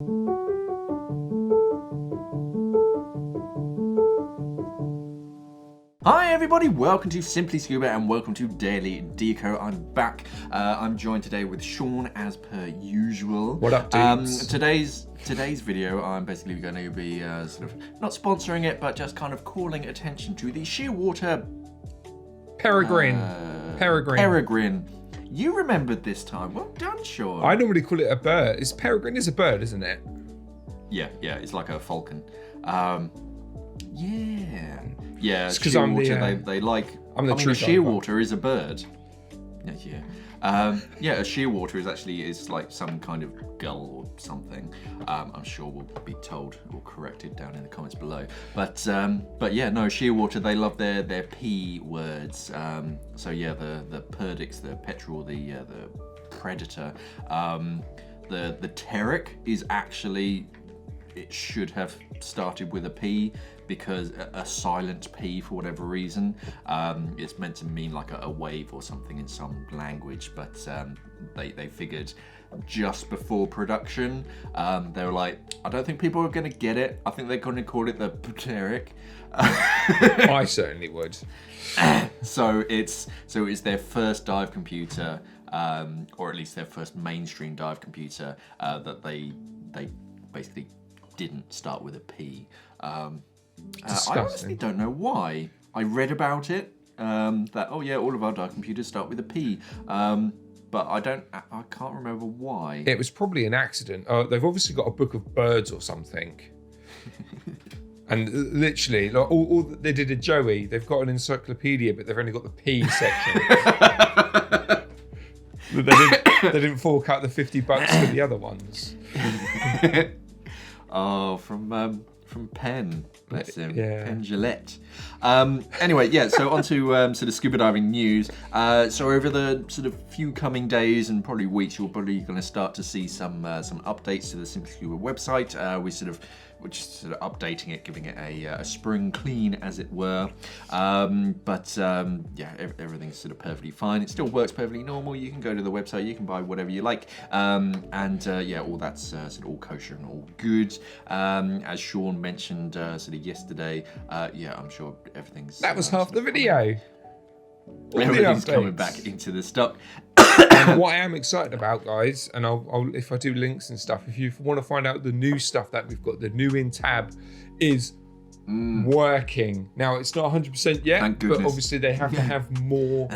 Hi everybody, welcome to Simply Scuba and welcome to Daily Deco. I'm back. I'm joined today with Shaun as per usual. What up, dudes? Today's video, I'm basically going to be sort of not sponsoring it, but just kind of calling attention to the Shearwater Peregrine. Peregrine. You remembered this time. Well done, Shaun. I normally call it a bird. Peregrine is a bird, isn't it? Yeah, it's like a falcon. Yeah, It's 'cause Shearwater, they like... I'm the a Shearwater is a bird. A Shearwater is like some kind of gull or something. I'm sure we'll be told or corrected down in the comments below. But yeah, no, Shearwater, they love their P words. So yeah, the perdix, the petrel, the predator. The pteric is actually, it should have started with a P, because a silent P for whatever reason. It's meant to mean like a wave or something in some language, but they figured just before production, they were like, I don't think people are going to get it. I think they're going to call it the pteric. I certainly would. So it's their first dive computer, or at least their first mainstream dive computer, that they basically didn't start with a P. I honestly don't know why. I read about it, that, oh yeah, all of our dive computers start with a P. But I can't remember why. It was probably an accident. They've obviously got a book of birds or something. And literally, like, all they did a Joey, they've got an encyclopedia, but they've only got the P section. They didn't fork out the $50 for the other ones. Oh, from Penn, bless him. Yeah. Penn Gillette. Anyway, yeah, so on to sort of scuba diving news. So over the sort of few coming days and probably weeks, you're probably going to start to see some updates to the Simply Scuba website. We're just sort of updating it, giving it a spring clean, as it were. Yeah, everything's sort of perfectly fine. It still works perfectly normal. You can go to the website, you can buy whatever you like. Yeah, all that's sort of all kosher and all good. As Shaun mentioned sort of yesterday, yeah, I'm sure everything's... That was half the video. Everything's coming back into the stock. And what I am excited about, guys, and I'll if I do links and stuff, if you want to find out the new stuff that we've got, the new in tab is working. Now, it's not 100% yet, but obviously they have to have more,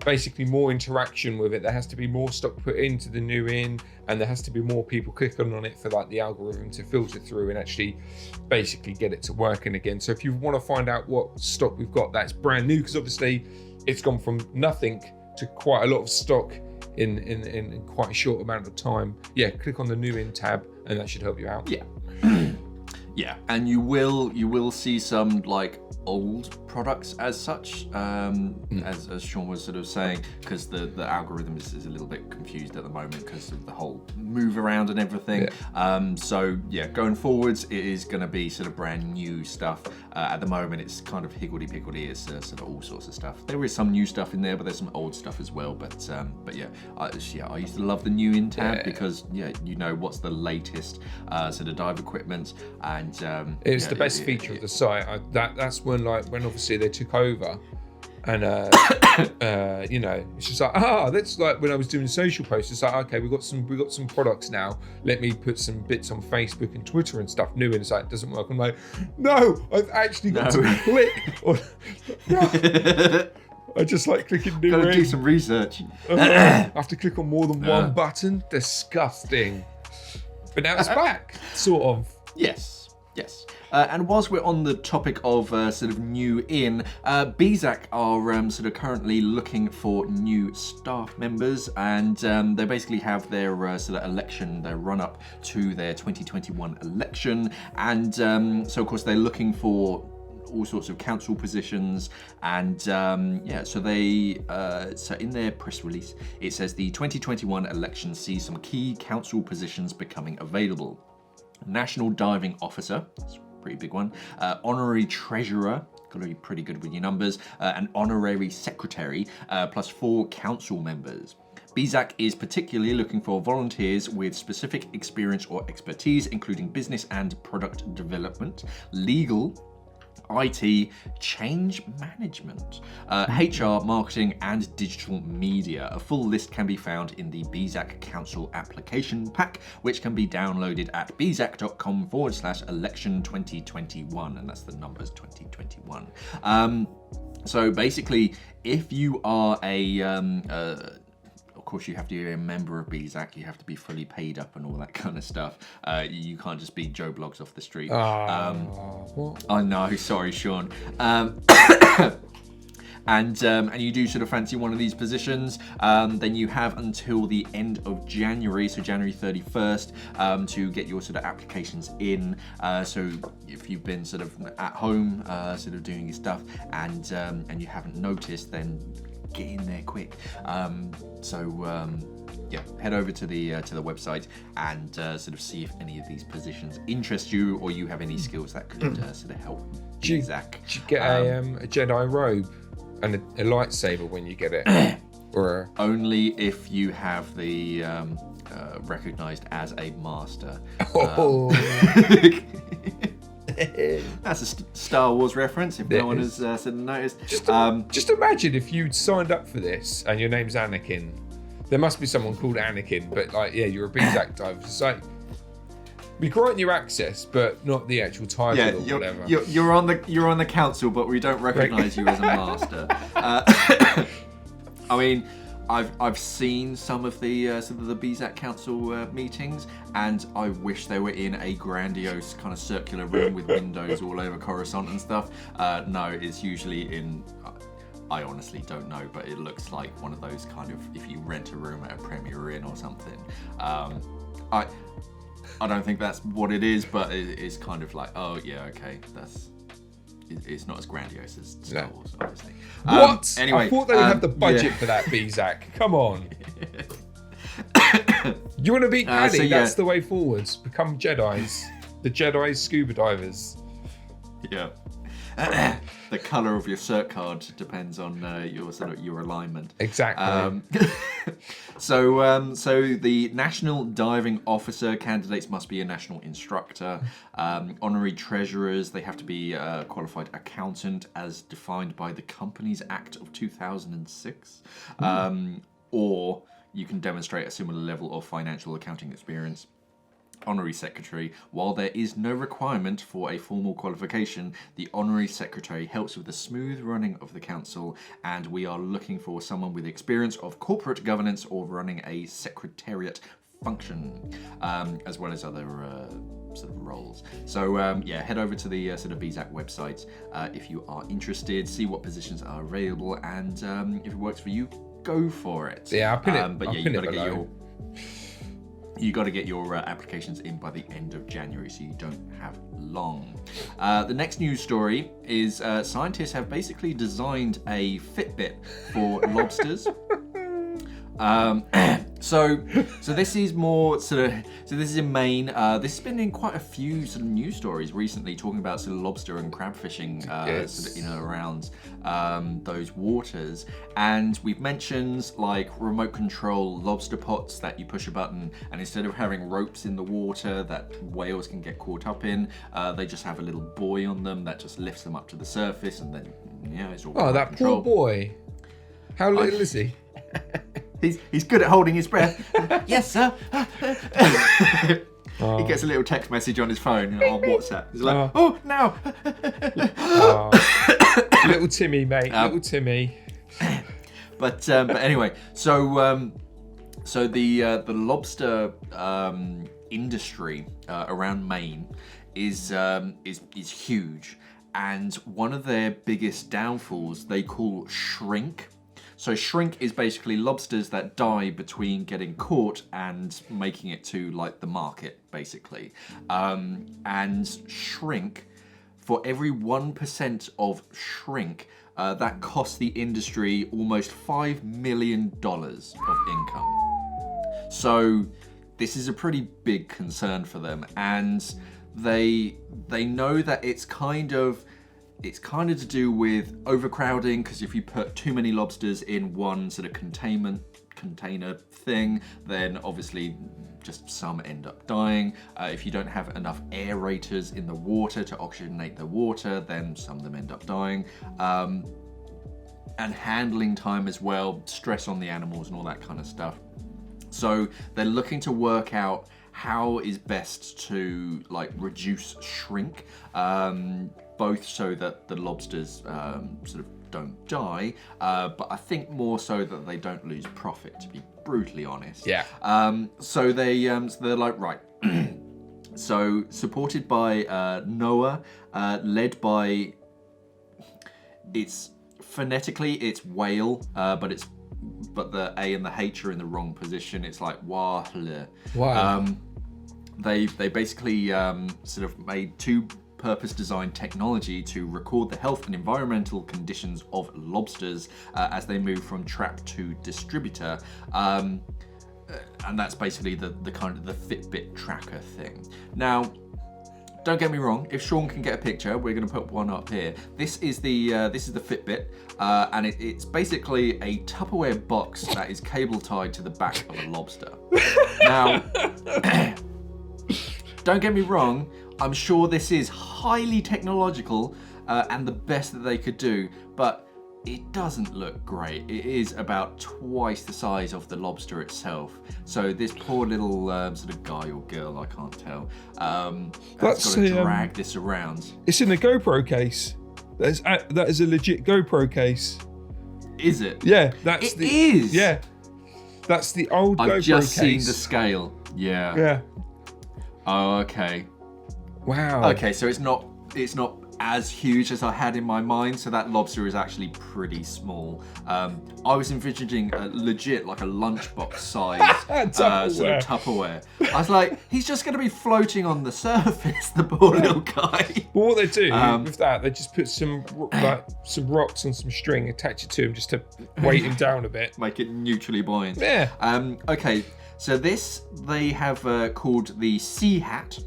basically more interaction with it. There has to be more stock put into the new in, and there has to be more people clicking on it for like the algorithm to filter through and actually basically get it to working again. So if you want to find out what stock we've got that's brand new, because obviously it's gone from nothing to quite a lot of stock in quite a short amount of time. Yeah, click on the new in tab and that should help you out. Yeah. Yeah, and you will see some like old products as such, as Shaun was sort of saying, because the algorithm is a little bit confused at the moment because of the whole move around and everything. Yeah. So yeah, going forwards, it is going to be sort of brand new stuff. At the moment, it's kind of higgledy-piggledy. It's sort of all sorts of stuff. There is some new stuff in there, but there's some old stuff as well. But yeah, I used to love the new in tab because you know what's the latest sort of dive equipment, and it's the best feature of the site. That's when obviously they took over, and you know, it's just like that's like when I was doing social posts. It's like, okay, we got some products now. Let me put some bits on Facebook and Twitter and stuff new, and it's like, it doesn't work. I'm like, no, I've actually got to click. I just like clicking new. Gotta do some research. I have to click on more than one button. Disgusting. But now it's back, sort of. Yes. And whilst we're on the topic of sort of new in, BSAC are sort of currently looking for new staff members, and they basically have their sort of election, their run-up to their 2021 election, and so of course they're looking for all sorts of council positions, and so they so in their press release it says the 2021 election sees some key council positions becoming available. National Diving Officer, that's a pretty big one, Honorary Treasurer, got to be pretty good with your numbers, and Honorary Secretary, plus 4 council members. BSAC is particularly looking for volunteers with specific experience or expertise, including business and product development, legal, IT, change management, HR, marketing, and digital media. A full list can be found in the BSAC Council application pack, which can be downloaded at bsac.com/election 2021, and that's the numbers 2021. So basically, if you are of course, you have to be a member of BSAC. You have to be fully paid up and all that kind of stuff. You can't just be Joe Blogs off the street. What? Oh no, sorry, Sean. And you do sort of fancy one of these positions, then you have until the end of January, so January 31st, to get your sort of applications in. So if you've been sort of at home, sort of doing your stuff, and you haven't noticed, then get in there quick. Yeah, head over to the website and sort of see if any of these positions interest you, or you have any skills that could sort of help. Do you get a Jedi robe and a lightsaber when you get it? Or only if you have the recognized as a master. That's a Star Wars reference, if no one has noticed. Just imagine if you'd signed up for this and your name's Anakin. There must be someone called Anakin, but you're a BSAC diver. It's like, we grant you access, but not the actual title or whatever. You're on the council, but we don't recognise you as a master. I mean, I've seen some of the BSAC Council meetings, and I wish they were in a grandiose kind of circular room with windows all over Coruscant and stuff. No, it's usually in. I honestly don't know, but it looks like one of those kind of, if you rent a room at a Premier Inn or something. I don't think that's what it is, but it's kind of like, oh yeah, okay, it's not as grandiose as Star Wars, obviously. What? Anyway, I thought they would have the budget for that, BSAC. Come on. You want to beat Paddy? That's the way forwards. Become Jedis. The Jedi's scuba divers. Yeah. The colour of your cert card depends on your alignment. Exactly. So the National Diving Officer candidates must be a national instructor. Honorary treasurers, they have to be a qualified accountant as defined by the Companies Act of 2006. Or you can demonstrate a similar level of financial accounting experience. Honorary Secretary. While there is no requirement for a formal qualification, the Honorary Secretary helps with the smooth running of the Council, and we are looking for someone with experience of corporate governance or running a secretariat function, as well as other sort of roles. So head over to the sort of BSAC website if you are interested, see what positions are available, and if it works for you, go for it. Yeah, I'll pin it. But yeah, you got to get your applications in by the end of January, so you don't have long. The next news story is scientists have basically designed a Fitbit for lobsters. So this is more sort of. So this is in Maine. This has been in quite a few sort of news stories recently, talking about sort of lobster and crab fishing sort of in and around those waters. And we've mentioned like remote control lobster pots that you push a button, and instead of having ropes in the water that whales can get caught up in, they just have a little buoy on them that just lifts them up to the surface, and then it's all. Oh, that control. Poor boy! How little is he? He's good at holding his breath. Yes, sir. He gets a little text message on his phone on WhatsApp. He's like, now. Little Timmy, mate. Little Timmy. But anyway, so the lobster industry around Maine is huge, and one of their biggest downfalls they call shrink. So shrink is basically lobsters that die between getting caught and making it to like the market, basically. And shrink, for every 1% of shrink, that costs the industry almost $5 million of income. So this is a pretty big concern for them, and they know that it's kind of to do with overcrowding, because if you put too many lobsters in one sort of containment container thing, then obviously just some end up dying. If you don't have enough aerators in the water to oxygenate the water, then some of them end up dying. And handling time as well, stress on the animals and all that kind of stuff. So they're looking to work out how is best to like reduce shrink, both so that the lobsters sort of don't die, but I think more so that they don't lose profit, to be brutally honest. Yeah. So they're like, right. So supported by NOAA, led by, it's phonetically it's whale, but the A and the H are in the wrong position. It's like wahle. Wow. They basically sort of made two purpose-designed technology to record the health and environmental conditions of lobsters as they move from trap to distributor, and that's basically the kind of the Fitbit tracker thing. Now, don't get me wrong. If Shaun can get a picture, we're going to put one up here. This is the Fitbit, and it's basically a Tupperware box that is cable tied to the back of a lobster. Now, don't get me wrong. I'm sure this is highly technological and the best that they could do, but it doesn't look great. It is about twice the size of the lobster itself. So this poor little sort of guy or girl, I can't tell, has got to drag this around. It's in a GoPro case. That is a legit GoPro case. Is it? Yeah, It is. Yeah, that's the old GoPro case. I've just seen the scale. Yeah. Yeah. Oh, okay. Wow. Okay, so it's not as huge as I had in my mind. So that lobster is actually pretty small. I was envisioning a legit like a lunchbox size sort of Tupperware. I was like, he's just going to be floating on the surface, the poor little guy. Well, what they do with that, they just put some rocks on some string, attach it to him just to weight him down a bit, make it neutrally buoyant. Yeah. Okay, so this they have called the Sea Hat.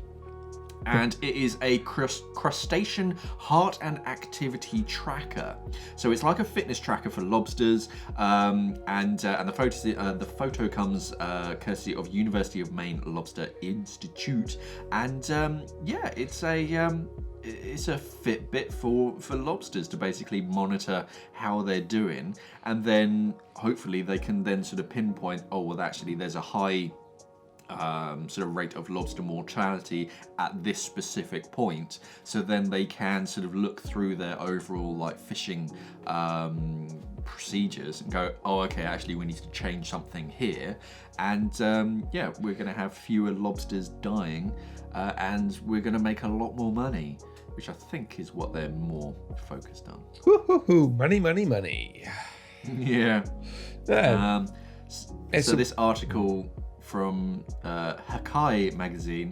And it is a crustacean heart and activity tracker. So it's like a fitness tracker for lobsters, and the photo comes courtesy of University of Maine Lobster Institute, and it's a Fitbit for lobsters to basically monitor how they're doing, and then hopefully they can then sort of pinpoint, oh well, actually there's a high sort of rate of lobster mortality at this specific point, so then they can sort of look through their overall like fishing procedures and go, oh okay, actually we need to change something here, and we're going to have fewer lobsters dying, and we're going to make a lot more money, which I think is what they're more focused on. Woo-hoo-hoo. Money. Yeah. So this article from Hakai magazine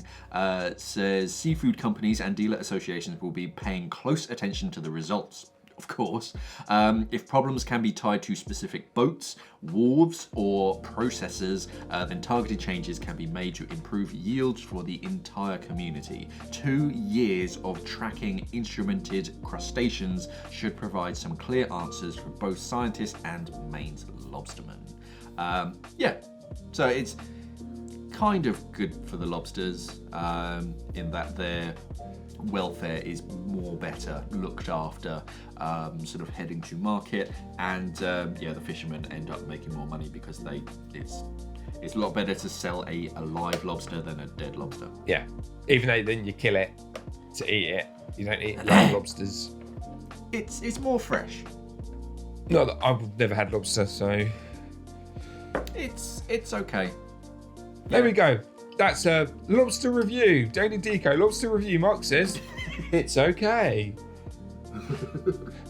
says seafood companies and dealer associations will be paying close attention to the results. Of course, if problems can be tied to specific boats, wharves, or processors, then targeted changes can be made to improve yields for the entire community. 2 years of tracking instrumented crustaceans should provide some clear answers for both scientists and Maine's lobstermen. So it's kind of good for the lobsters in that their welfare is better looked after, sort of heading to market, and the fishermen end up making more money because it's a lot better to sell a live lobster than a dead lobster. Yeah, even though then you kill it to eat it, you don't eat live lobsters. It's more fresh. No, I've never had lobster, so it's okay. There we go. That's a lobster review. Daily Deco lobster review. Mark says it's okay.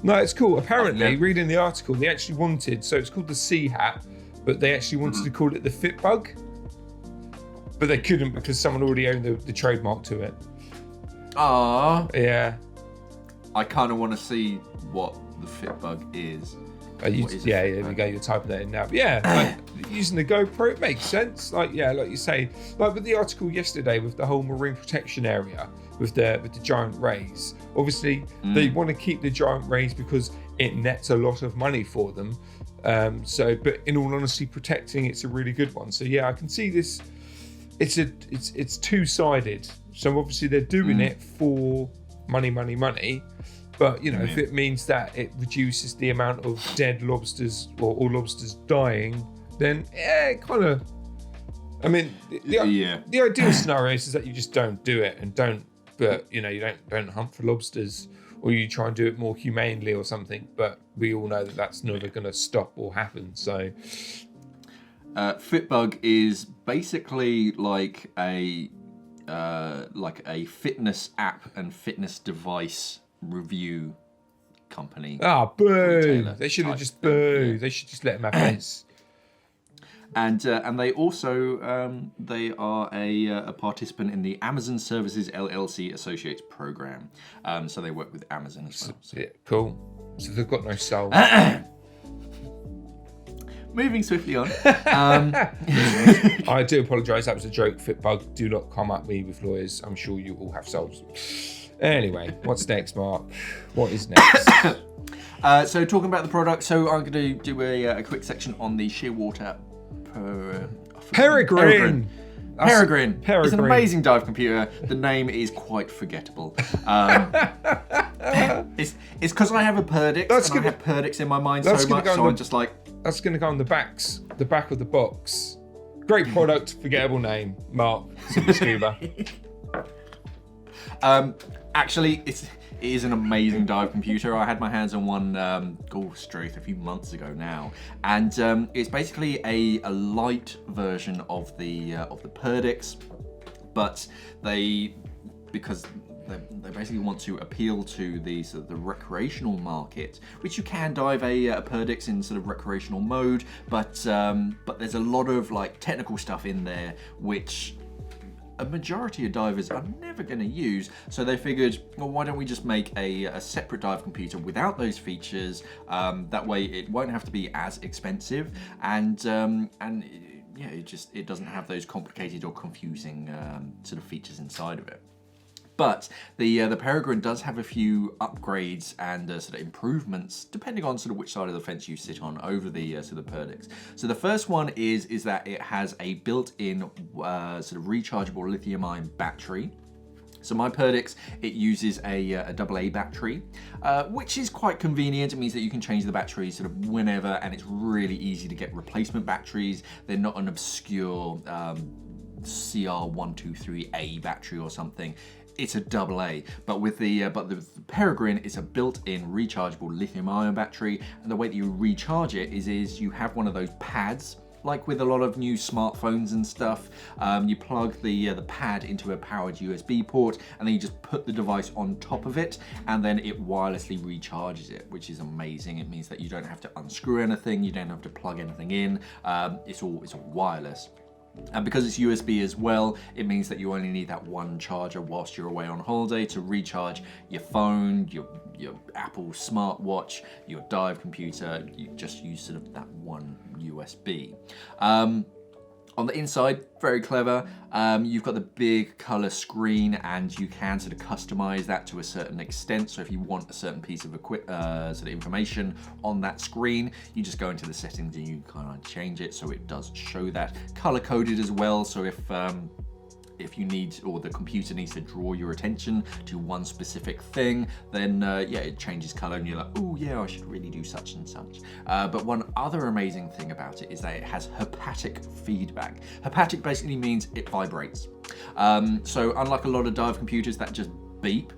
No, it's cool. Apparently, reading the article, they actually wanted, so it's called the Sea Hat, but they actually wanted to call it the Fit Bug, but they couldn't because someone already owned the trademark to it. Ah. Yeah. I kind of want to see what the Fit Bug is. There you go, you're typing that in now. But yeah, like, using the GoPro, it makes sense. Like you say, like with the article yesterday with the whole marine protection area with the giant rays. Obviously, they want to keep the giant rays because it nets a lot of money for them. But in all honesty, protecting it's a really good one. So yeah, I can see this. It's two-sided. So obviously they're doing it for money. But if it means that it reduces the amount of dead lobsters or lobsters dying, then it kind of. I mean, the ideal scenario is that you just don't do it and don't hunt for lobsters, or you try and do it more humanely or something. But we all know that that's never going to stop or happen. So, Fitbug is basically like a fitness app and fitness device review company. Boo! Retailer They should have type just thing, boo. yeah. They should just let them have this. And they also they are a participant in the Amazon Services LLC Associates program. So they work with Amazon as well. So. Yeah, cool. So they've got no soul. Moving swiftly on. I do apologise. That was a joke. Fitbug, do not come at me with lawyers. I'm sure you all have souls. Anyway, what's next, Mark? What is next? So talking about the product, so I'm going to do a quick section on the Shearwater Peregrine. Peregrine. It's an amazing dive computer. The name is quite forgettable. It's because I have a Perdix, I have Perdix in my mind so much, so I'm just like... That's going to go on the back of the box. Great product, forgettable name. Mark, Scuba. Actually, it is an amazing dive computer. I had my hands on one a few months ago now, and it's basically a light version of the Perdix, but because they basically want to appeal to the recreational market, which you can dive a Perdix in sort of recreational mode, but there's a lot of like technical stuff in there which a majority of divers are never going to use, so they figured, well, why don't we just make a separate dive computer without those features? That way, it won't have to be as expensive, and it doesn't have those complicated or confusing sort of features inside of it. But the Peregrine does have a few upgrades and sort of improvements, depending on sort of which side of the fence you sit on over the Perdix. So the first one is that it has a built-in sort of rechargeable lithium-ion battery. So my Perdix, it uses a AA battery, which is quite convenient. It means that you can change the battery sort of whenever, and it's really easy to get replacement batteries. They're not an obscure CR123A battery or something. It's a AA, but with the Peregrine, it's a built-in rechargeable lithium-ion battery, and the way that you recharge it is you have one of those pads, like with a lot of new smartphones and stuff. You plug the pad into a powered USB port, and then you just put the device on top of it, and then it wirelessly recharges it, which is amazing. It means that you don't have to unscrew anything, you don't have to plug anything in. It's all wireless. And because it's USB as well, it means that you only need that one charger whilst you're away on holiday to recharge your phone, your Apple smartwatch, your dive computer. You just use sort of that one USB. On the inside, very clever. You've got the big color screen, and you can sort of customize that to a certain extent. So if you want a certain piece of sort of information on that screen, you just go into the settings and you kind of change it so it does show that. Color coded as well. So if you need, or the computer needs to draw your attention to one specific thing, then it changes color and you're like, oh yeah, I should really do such and such. But one other amazing thing about it is that it has haptic feedback. Haptic basically means it vibrates. So unlike a lot of dive computers that just beep,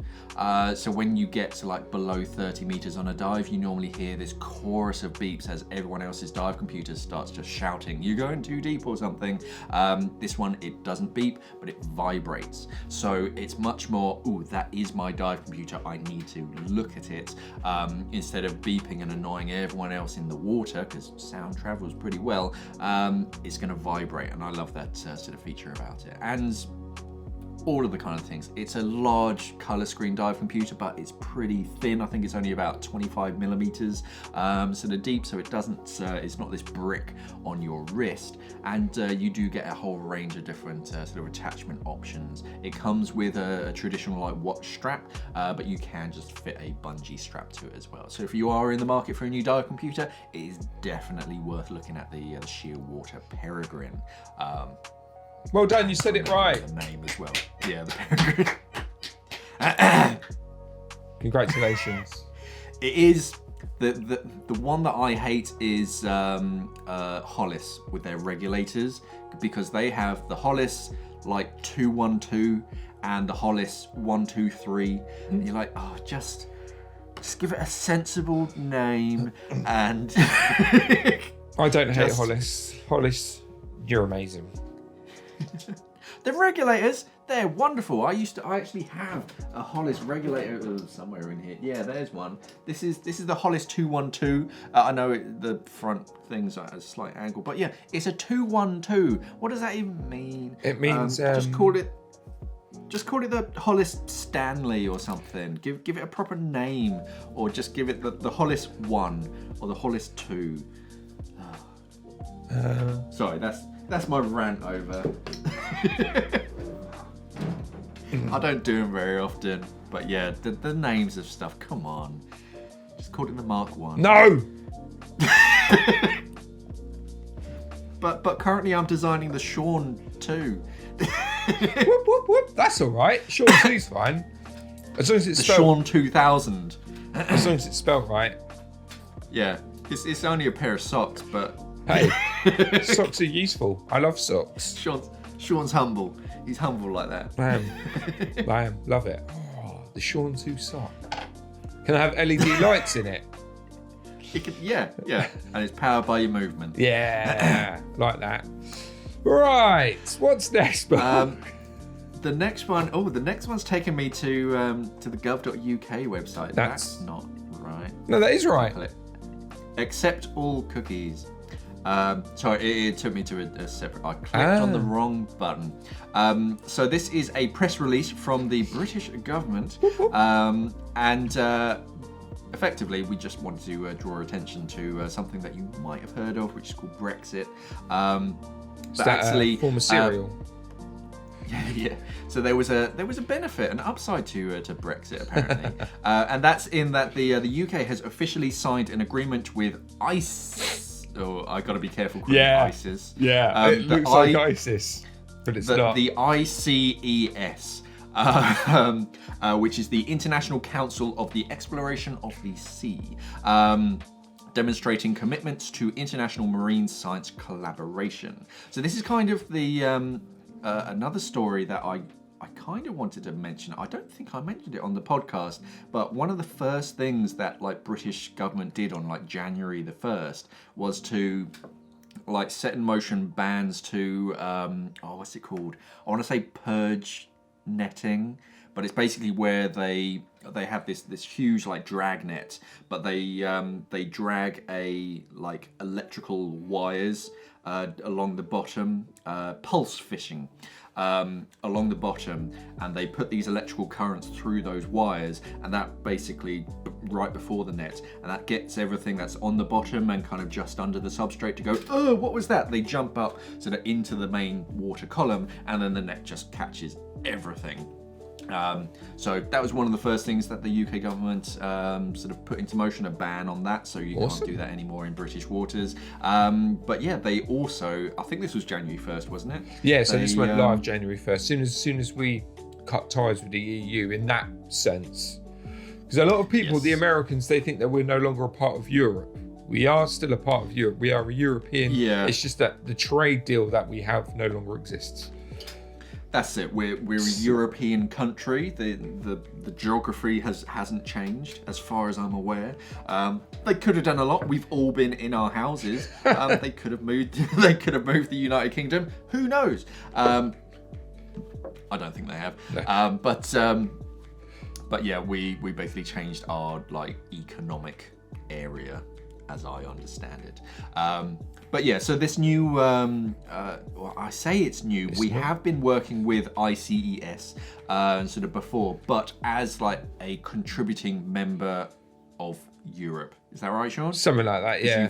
so when you get to like below 30 meters on a dive, you normally hear this chorus of beeps as everyone else's dive computer starts just shouting, you're going too deep or something. This one, it doesn't beep, but it vibrates. So it's much more, ooh, that is my dive computer, I need to look at it, instead of beeping and annoying everyone else in the water, because sound travels pretty well. It's going to vibrate, and I love that sort of feature about it. And all of the kind of things. It's a large color screen dive computer, but it's pretty thin. I think it's only about 25 millimeters, sort of deep, so it doesn't, it's not this brick on your wrist. And you do get a whole range of different sort of attachment options. It comes with a traditional like watch strap, but you can just fit a bungee strap to it as well. So if you are in the market for a new dive computer, it is definitely worth looking at the Shearwater Peregrine. Well done, you said it right. The name as well. Yeah, the Peregrine. Congratulations. It is the one that I hate is Hollis with their regulators, because they have the Hollis like 212 and the Hollis 123. And you're like, oh, just give it a sensible name. And I don't hate Hollis. Hollis, you're amazing. The regulators, they're wonderful. I actually have a Hollis regulator somewhere in here. Yeah, there's one. This is the Hollis 212. I know the front thing's at a slight angle, but yeah, it's a 212. What does that even mean? It means just call it the Hollis Stanley or something. Give it a proper name, or just give it the Hollis 1 or the Hollis 2. Sorry, that's my rant over. I don't do them very often, but yeah, the names of stuff, come on. Just call it the Mark 1. No! But currently I'm designing the Shaun 2. Whoop, whoop, whoop. That's all right. Shaun 2's fine. As long as it's the spelled... Shaun 2000. As long as it's spelled right. Yeah, it's only a pair of socks, but... Hey, socks are useful. I love socks. Shaun's humble. He's humble like that. I am. Love it. Oh, the Shaun 2 sock. Can I have LED lights in it? It can, yeah. And it's powered by your movement. Yeah, like that. Right. What's next, Mark? The next one's taken me to the gov.uk website. That's not right. No, that is right. Accept all cookies. Sorry, it took me to a separate... I clicked on the wrong button. So this is a press release from the British government. And effectively, we just wanted to draw attention to something that you might have heard of, which is called Brexit. Is that actually, a form of cereal? Yeah. So there was a benefit, an upside to Brexit apparently, and that's in that the UK has officially signed an agreement with ICE. Oh, I got to be careful calling it ISIS. Yeah, it looks like ISIS, but it's not. The ICES, which is the International Council of the Exploration of the Sea, demonstrating commitments to international marine science collaboration. So this is kind of the another story that I kind of wanted to mention. I don't think I mentioned it on the podcast, but one of the first things that like British government did on like January the 1st was to like set in motion bans to what's it called? I want to say purge netting, but it's basically where they have this huge like drag net, but they drag a like electrical wires along the bottom, pulse fishing. Along the bottom, and they put these electrical currents through those wires, and that basically right before the net, and that gets everything that's on the bottom and kind of just under the substrate to go, oh, what was that? They jump up sort of into the main water column, and then the net just catches everything. So that was one of the first things that the UK government sort of put into motion, a ban on that, so you can't do that anymore in British waters. But yeah, they also, I think this was January 1st, wasn't it? Yeah, so this went live January 1st, as soon as we cut ties with the EU in that sense. Because a lot of people, the Americans, they think that we're no longer a part of Europe. We are still a part of Europe. We are a European. Yeah. It's just that the trade deal that we have no longer exists. That's it. We're a European country. The geography hasn't changed as far as I'm aware. They could have done a lot. We've all been in our houses. They could have moved. They could have moved the United Kingdom. Who knows? I don't think they have. No. But yeah, we basically changed our like economic area as I understand it. But yeah, so this new, well, I say it's new. We have been working with ICES sort of before, but as like a contributing member of Europe. Is that right, Shaun? Something like that, yeah.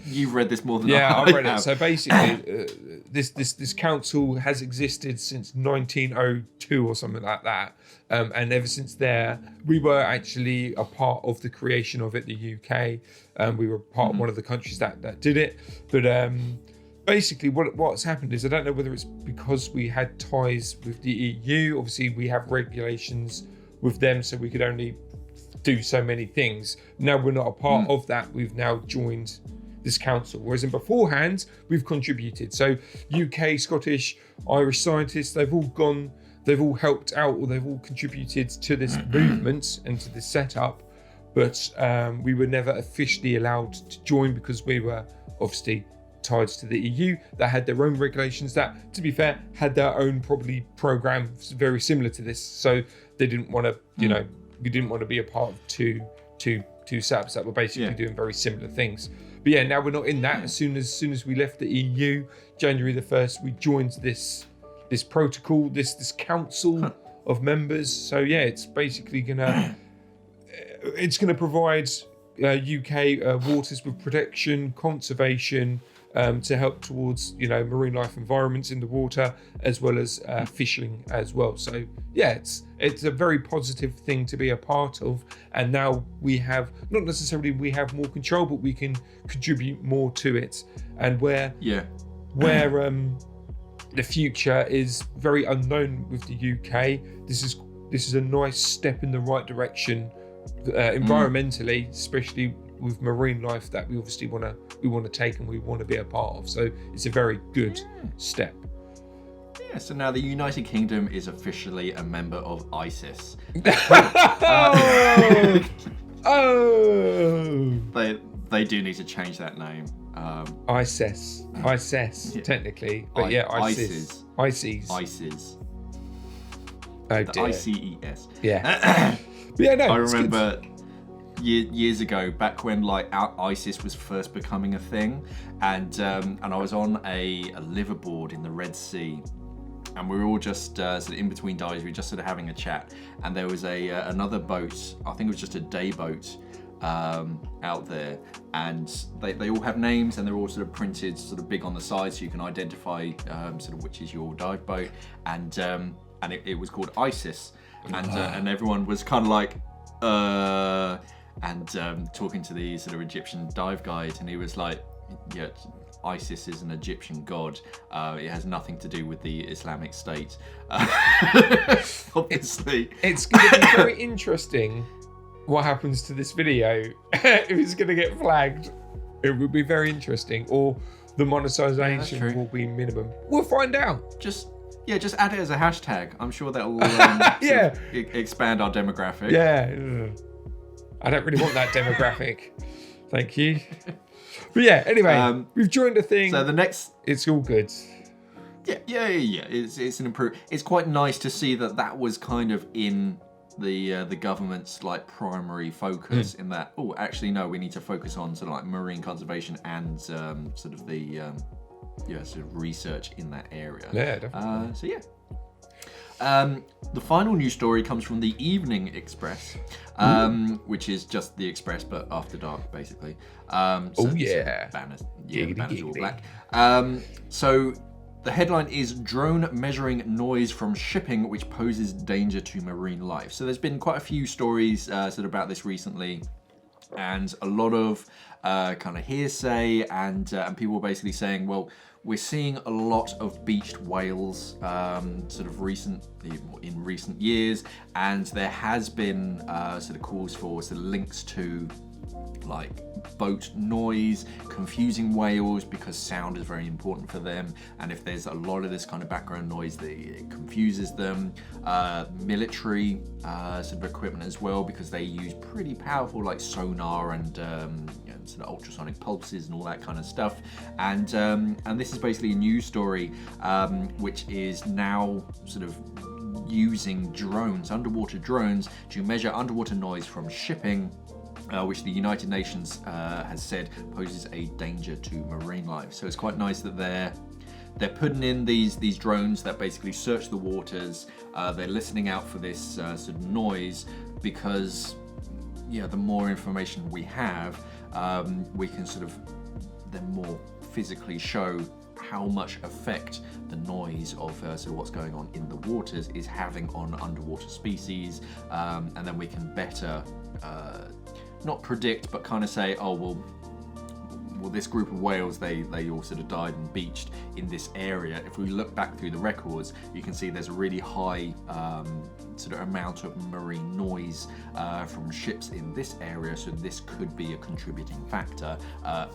You've read this more than I've read it. So basically, this council has existed since 1902 or something like that, and ever since there, we were actually a part of the creation of it. The UK, we were part of one of the countries that did it. But basically, what's happened is, I don't know whether it's because we had ties with the EU. Obviously, we have regulations with them, so we could only do so many things. Now we're not a part of that. We've now joined this council, whereas in beforehand we've contributed. So UK, Scottish, Irish scientists, they've all helped out, or they've all contributed to this movement and to this setup, but we were never officially allowed to join because we were obviously tied to the EU that had their own regulations that, to be fair, had their own probably programs very similar to this. So they didn't want to, we didn't want to be a part of two setups that were basically doing very similar things. But yeah, now we're not in that. As soon as we left the EU, January the 1st, we joined this protocol, this council of members. So yeah, it's basically gonna provide UK waters with protection, conservation, to help towards marine life environments in the water, as well as fishing as well. So yeah, it's a very positive thing to be a part of, and now we have not necessarily more control, but we can contribute more to it. And where the future is very unknown with the UK, this is a nice step in the right direction environmentally, especially with marine life that we obviously want to take and we want to be a part of. So it's a very good step. Yeah, so now the United Kingdom is officially a member of ISIS. They do need to change that name. ISIS, technically, but ISIS. ISIS. Oh the dear. ICES. Yeah. Yeah, no. I remember years ago, back when like ISIS was first becoming a thing, and I was on a liverboard in the Red Sea, and we were all just sort of in between dives. We were just sort of having a chat, and there was another boat. I think it was just a day boat out there, and they all have names, and they're all sort of printed sort of big on the side, so you can identify sort of which is your dive boat, and it was called ISIS, and everyone was kind of like talking to the sort of Egyptian dive guide, and he was like, yeah, ISIS is an Egyptian god. It has nothing to do with the Islamic State. Obviously. It's going to be very interesting what happens to this video. If it's going to get flagged, it would be very interesting. Or the monetization will be minimum. We'll find out. Just add it as a hashtag. I'm sure that will expand our demographic. Yeah. I don't really want that demographic. Thank you. But yeah, anyway, we've joined a thing. So the next... It's all good. Yeah. It's an improvement. It's quite nice to see that was kind of in the government's like primary focus, in that, actually no, we need to focus on sort of like marine conservation and sort of the sort of research in that area. Yeah, definitely. So yeah. The final news story comes from the Evening Express, which is just the Express but after dark, basically. Banners, banners all black. So the headline is "Drone Measuring Noise from Shipping Which Poses Danger to Marine Life." So there's been quite a few stories sort of about this recently, and a lot of kind of hearsay and people basically saying, well, we're seeing a lot of beached whales sort of in recent years, and there has been sort of calls for sort of links to like boat noise, confusing whales because sound is very important for them, and if there's a lot of this kind of background noise, it confuses them. Military sort of equipment as well, because they use pretty powerful like sonar and sort of ultrasonic pulses and all that kind of stuff. And this is basically a news story which is now sort of using drones, underwater drones, to measure underwater noise from shipping which the United Nations has said poses a danger to marine life. So it's quite nice that they're putting in these drones that basically search the waters. They're listening out for this sort of noise, because the more information we have, we can sort of then more physically show how much effect the noise of sort of what's going on in the waters is having on underwater species, and then we can better not predict, but kind of say, oh well, this group of whales, they all sort of died and beached in this area. If we look back through the records, you can see there's a really high sort of amount of marine noise from ships in this area, so this could be a contributing factor.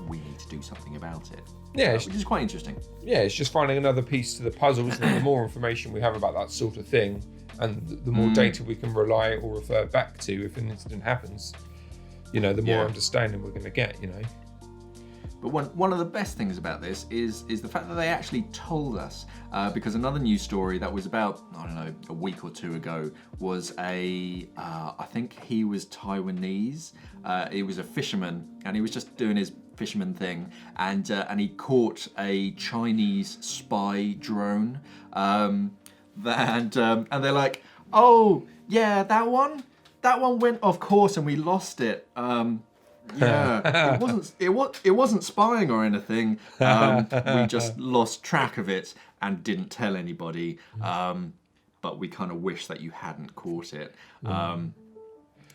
We need to do something about it. Yeah, which is quite interesting. Yeah, it's just finding another piece to the puzzle, isn't it? The more information we have about that sort of thing, and the more data we can rely or refer back to if an incident happens, the more understanding we're going to get, But one of the best things about this is the fact that they actually told us, because another news story that was about, I don't know, a week or two ago was I think he was Taiwanese. He was a fisherman, and he was just doing his fisherman thing, and he caught a Chinese spy drone, and they're like, oh yeah, that one went off course and we lost it. Yeah, it wasn't spying or anything. We just lost track of it and didn't tell anybody. But we kind of wish that you hadn't caught it.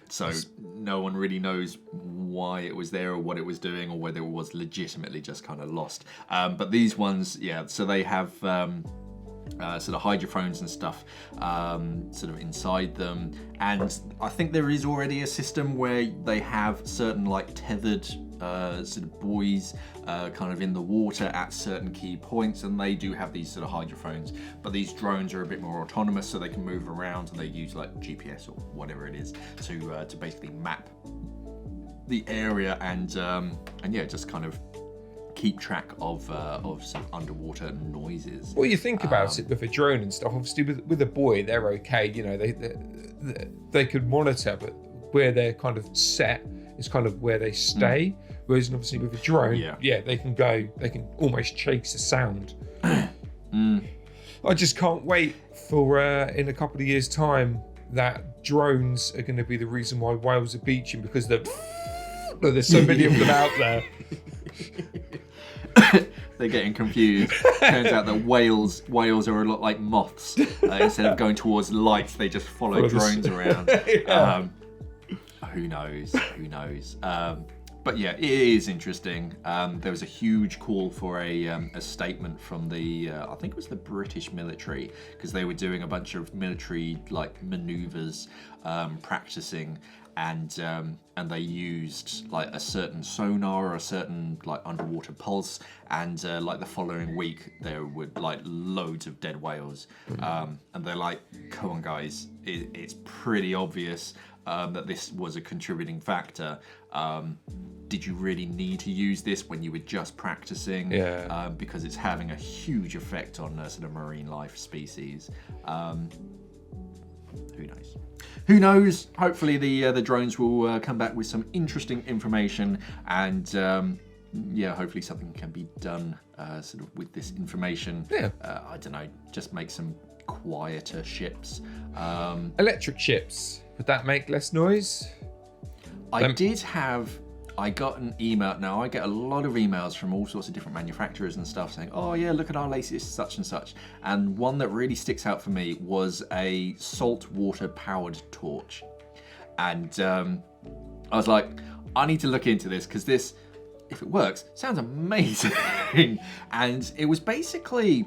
So no one really knows why it was there or what it was doing, or whether it was legitimately just kind of lost. But these ones, so they have sort of hydrophones and stuff sort of inside them, and I think there is already a system where they have certain like tethered sort of buoys kind of in the water at certain key points, and they do have these sort of hydrophones. But these drones are a bit more autonomous, so they can move around, and they use like GPS or whatever it is to basically map the area and just kind of keep track of some underwater noises. Well, you think about it with a drone and stuff. Obviously, with a buoy, they're okay. They could monitor, but where they're kind of set is kind of where they stay. Whereas obviously with a drone, they can go. They can almost chase the sound. I just can't wait for in a couple of years' time that drones are going to be the reason why whales are beaching, because there's so many of them out there. They're getting confused. Turns out that whales are a lot like moths. Instead of going towards lights, they just follow drones around. Who knows? But yeah, it is interesting. There was a huge call for a statement from the I think it was the British military, because they were doing a bunch of military like maneuvers, practicing. And they used like a certain sonar or a certain like underwater pulse, and like the following week there were like loads of dead whales, and they're like, come on guys, it's pretty obvious that this was a contributing factor. Did you really need to use this when you were just practicing? Because it's having a huge effect on sort of marine life species. Who knows? Hopefully the drones will come back with some interesting information, and hopefully something can be done sort of with this information. I don't know, just make some quieter ships. Electric ships, would that make less noise? I got an email. Now, I get a lot of emails from all sorts of different manufacturers and stuff saying, oh yeah, look at our latest such and such. And one that really sticks out for me was a saltwater powered torch. And I was like, I need to look into this, because this, if it works, sounds amazing. And it was basically,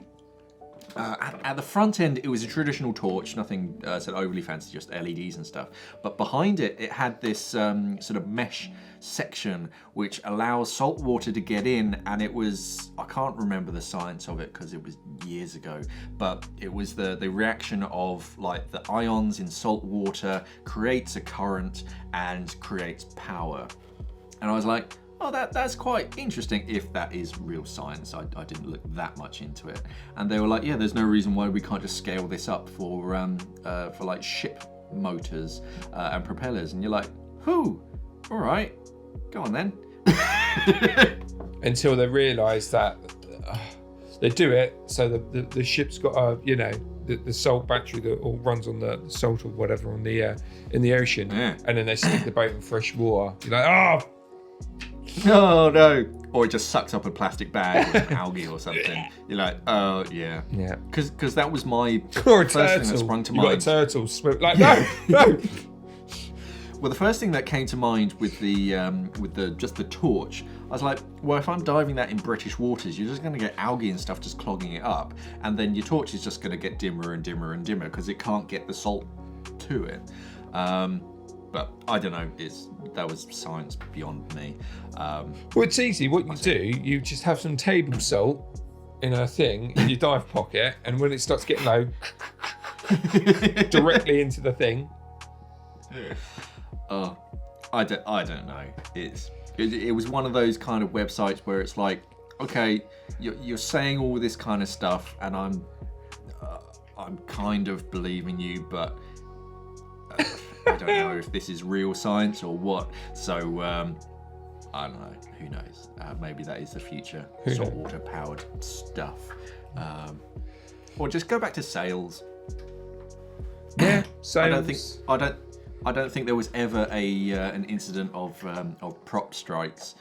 at the front end, it was a traditional torch, nothing sort of overly fancy, just LEDs and stuff. But behind it, it had this sort of mesh section which allows salt water to get in, and it was, I can't remember the science of it because it was years ago, but it was the reaction of like the ions in salt water creates a current and creates power. And I was like, oh, that's quite interesting if that is real science. I didn't look that much into it. And they were like, yeah, there's no reason why we can't just scale this up for like ship motors and propellers. And you're like, who? All right, go on then. Until they realise that they do it, so the ship's got the salt battery that all runs on the salt or whatever on the in the ocean, and then they stick the boat in fresh water. You're like, oh no, or it just sucks up a plastic bag with algae or something. You're like, oh yeah, because that was my or a first turtle. thing that sprung to You mind. got a turtle like no. Well, the first thing that came to mind with the just the torch, I was like, well, if I'm diving that in British waters, you're just going to get algae and stuff just clogging it up, and then your torch is just going to get dimmer and dimmer and dimmer because it can't get the salt to it. But I don't know. That was science beyond me. Well, it's easy. What you do, you just have some table salt in a thing in your dive pocket, and when it starts getting low, directly into the thing. Oh, I don't know. It was one of those kind of websites where it's like, okay, you're saying all this kind of stuff, and I'm kind of believing you, but I don't know if this is real science or what. So I don't know. Who knows? Maybe that is the future. Saltwater powered stuff, or just go back to sails. Yeah, sails. I don't think there was ever an incident of prop strikes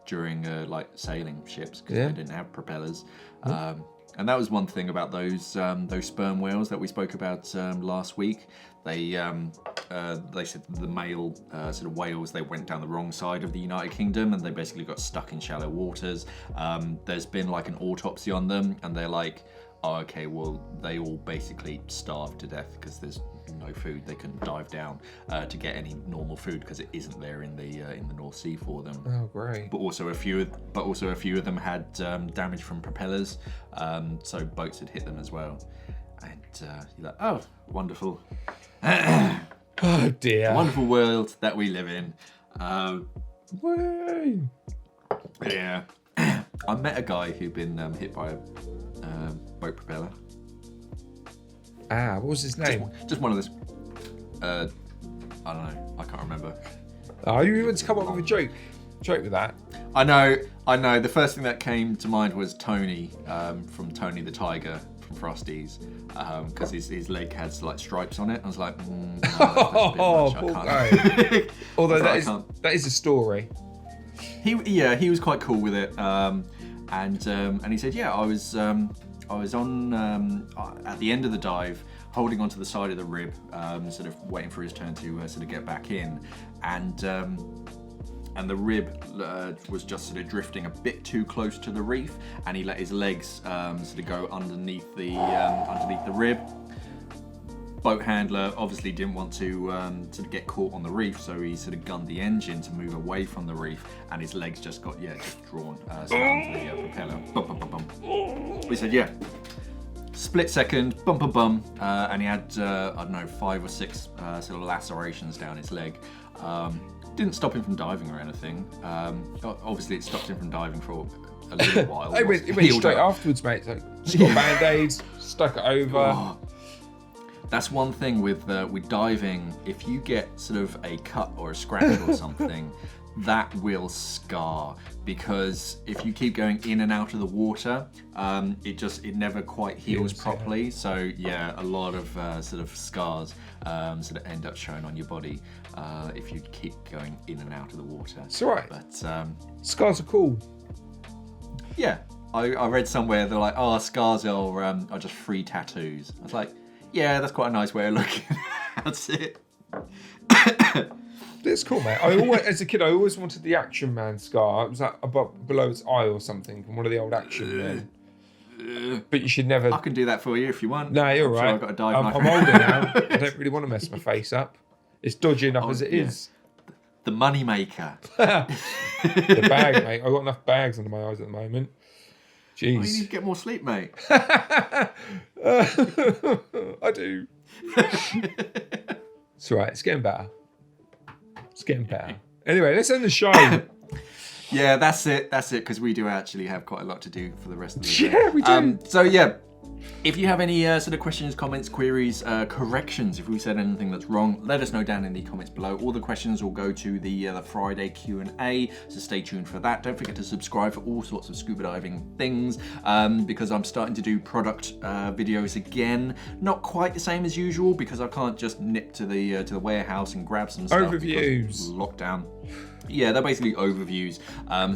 during like sailing ships because they didn't have propellers. And that was one thing about those sperm whales that we spoke about last week. They said the male sort of whales, they went down the wrong side of the United Kingdom and they basically got stuck in shallow waters. There's been like an autopsy on them, and they're like, oh, okay, well, they all basically starved to death because there's no food. They couldn't dive down to get any normal food because it isn't there in the North Sea for them. Oh, great! But also a few of them had damage from propellers, so boats had hit them as well. And you're like, oh, wonderful! Oh dear! Wonderful world that we live in. Way. Yeah, I met a guy who'd been hit by a boat propeller. What was his name? Just one of those. I don't know. I can't remember. Oh, you want to come up with a joke with that? I know. The first thing that came to mind was Tony from Tony the Tiger from Frosties, because his leg had like stripes on it. I was like, no, that's a bit much. I can't. Although that is a story. He was quite cool with it, and he said, yeah, I was on at the end of the dive, holding onto the side of the rib, sort of waiting for his turn to sort of get back in, and the rib was just sort of drifting a bit too close to the reef, and he let his legs sort of go underneath the rib. Boat handler obviously didn't want to sort of get caught on the reef, so he sort of gunned the engine to move away from the reef, and his legs just got just drawn sort of onto the propeller. Bum, bum, bum, bum. We said, yeah, split second, bum bum bum, and he had I don't know, 5 or 6 sort of lacerations down his leg. Didn't stop him from diving or anything. Obviously, it stopped him from diving for a little while. It went straight afterwards, mate. So just got band-aids, stuck it over. Oh. That's one thing with diving. If you get sort of a cut or a scratch or something, that will scar, because if you keep going in and out of the water, it never quite heals properly. Yeah. So yeah, a lot of sort of scars sort of end up showing on your body if you keep going in and out of the water. It's all right. But scars are cool. Yeah, I read somewhere they're like, oh, scars are just free tattoos. I was like, yeah, that's quite a nice way of looking at it. It's cool, mate. As a kid, I always wanted the Action Man scar. It was like below its eye or something from one of the old Action Men. But you should never. I can do that for you if you want. No, you're right. I've got a dive knife. I'm older now. I don't really want to mess my face up. It's dodgy enough as it is. The money maker. The bag, mate. I've got enough bags under my eyes at the moment. Jeez. Well, you need to get more sleep, mate. I do. It's all right. It's getting better. Anyway, let's end the show. Yeah, that's it, because we do actually have quite a lot to do for the rest of the day. Yeah, we do. So yeah, If you have any sort of questions, comments, queries, corrections, if we said anything that's wrong, let us know down in the comments below. All the questions will go to the Friday Q&A, so stay tuned for that. Don't forget to subscribe for all sorts of scuba diving things, because I'm starting to do product videos again. Not quite the same as usual, because I can't just nip to the warehouse and grab some stuff. Overviews. Lockdown. Yeah, they're basically overviews.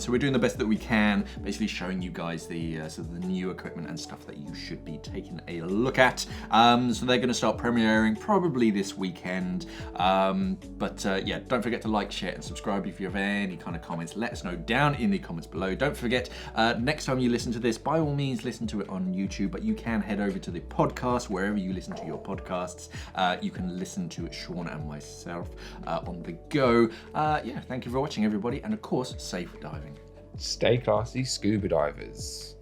So we're doing the best that we can, basically showing you guys the sort of the new equipment and stuff that you should be taking a look at. So they're going to start premiering probably this weekend. Yeah, don't forget to like, share, and subscribe. If you have any kind of comments, let us know down in the comments below. Don't forget, next time you listen to this, by all means, listen to it on YouTube, but you can head over to the podcast, wherever you listen to your podcasts. You can listen to Shaun and myself on the go. Yeah, thank you for watching, everybody, and of course, safe diving. Stay classy, scuba divers.